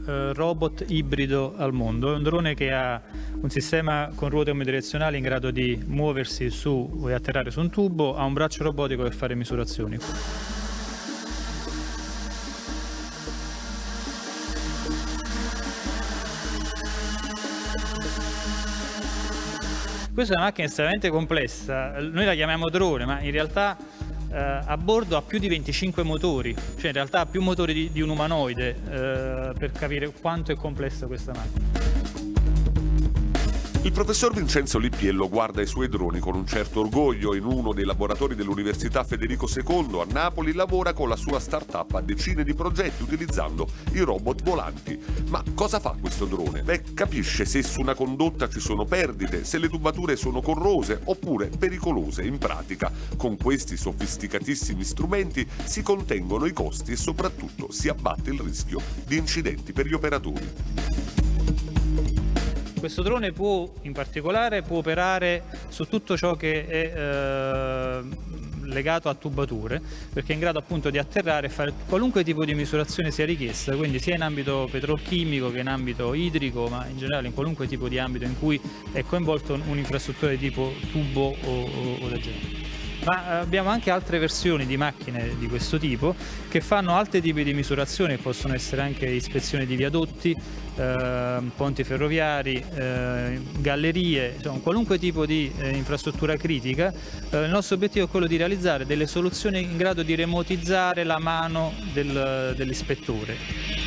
robot ibrido al mondo. È un drone che ha un sistema con ruote omnidirezionali in grado di muoversi su e atterrare su un tubo, ha un braccio robotico per fare misurazioni. Questa è una macchina estremamente complessa, noi la chiamiamo drone, ma in realtà a bordo ha più di 25 motori, cioè in realtà ha più motori di un umanoide, per capire quanto è complessa questa macchina. Il professor Vincenzo Lippiello guarda i suoi droni con un certo orgoglio. In uno dei laboratori dell'Università Federico II a Napoli lavora con la sua start-up a decine di progetti utilizzando i robot volanti. Ma cosa fa questo drone? Capisce se su una condotta ci sono perdite, se le tubature sono corrose oppure pericolose. In pratica, con questi sofisticatissimi strumenti si contengono i costi e soprattutto si abbatte il rischio di incidenti per gli operatori. Questo drone in particolare può operare su tutto ciò che è legato a tubature, perché è in grado appunto di atterrare e fare qualunque tipo di misurazione sia richiesta, quindi sia in ambito petrolchimico che in ambito idrico, ma in generale in qualunque tipo di ambito in cui è coinvolto un'infrastruttura di tipo tubo o del genere. Ma abbiamo anche altre versioni di macchine di questo tipo che fanno altri tipi di misurazioni, possono essere anche ispezioni di viadotti, ponti ferroviari, gallerie, insomma qualunque tipo di infrastruttura critica. Il nostro obiettivo è quello di realizzare delle soluzioni in grado di remotizzare la mano dell'ispettore.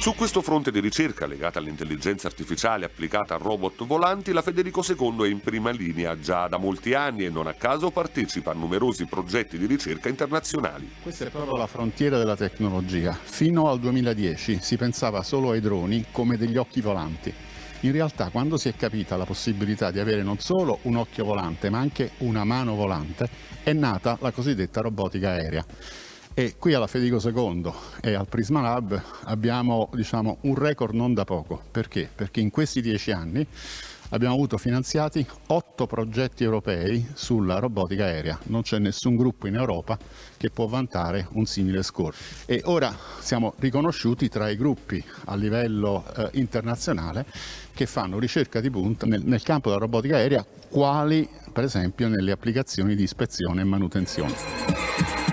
Su questo fronte di ricerca legata all'intelligenza artificiale applicata a robot volanti, la Federico II è in prima linea già da molti anni e non a caso partecipa a numerosi progetti di ricerca internazionali. Questa è proprio la frontiera della tecnologia. Fino al 2010 si pensava solo ai droni come degli occhi volanti. In realtà, quando si è capita la possibilità di avere non solo un occhio volante, ma anche una mano volante, è nata la cosiddetta robotica aerea. E qui alla Federico II e al Prisma Lab abbiamo un record non da poco. Perché? Perché in questi 10 anni abbiamo avuto finanziati 8 progetti europei sulla robotica aerea. Non c'è nessun gruppo in Europa che può vantare un simile score. E ora siamo riconosciuti tra i gruppi a livello internazionale che fanno ricerca di punta nel campo della robotica aerea, quali per esempio nelle applicazioni di ispezione e manutenzione.